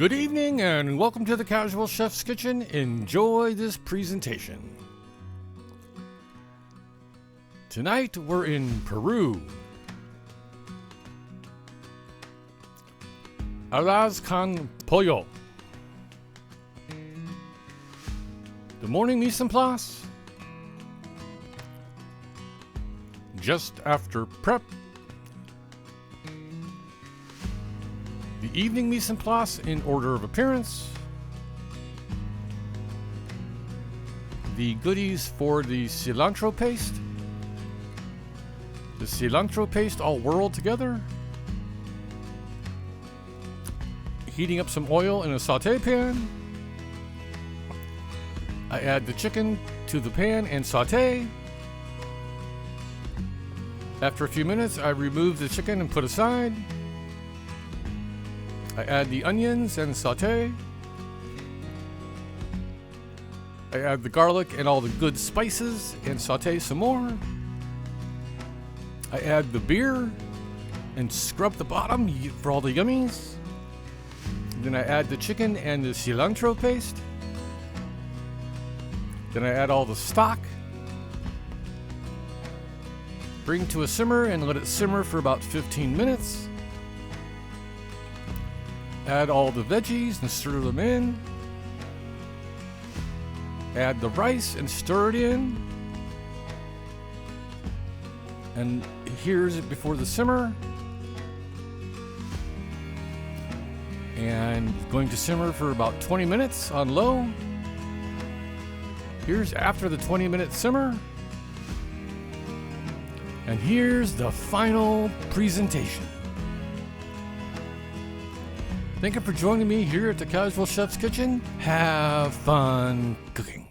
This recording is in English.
Good evening and welcome to the Casual Chef's Kitchen. Enjoy this presentation. Tonight we're in Peru. Arroz con Pollo. The morning mise en place. Just after prep. The evening mise en place in order of appearance. The goodies for the cilantro paste. The cilantro paste all whirled together. Heating up some oil in a saute pan. I add the chicken to the pan and saute. After a few minutes, I remove the chicken and put aside. I add the onions and saute. I add the garlic and all the good spices and saute some more. I add the beer and scrub the bottom for all the yummies. Then I add the chicken and the cilantro paste. Then I add all the stock. Bring to a simmer and let it simmer for about 15 minutes. Add all the veggies and stir them in. Add the rice and stir it in. And here's it before the simmer. And going to simmer for about 20 minutes on low. Here's after the 20-minute simmer. And here's the final presentation. Thank you for joining me here at the Casual Chef's Kitchen. Have fun cooking.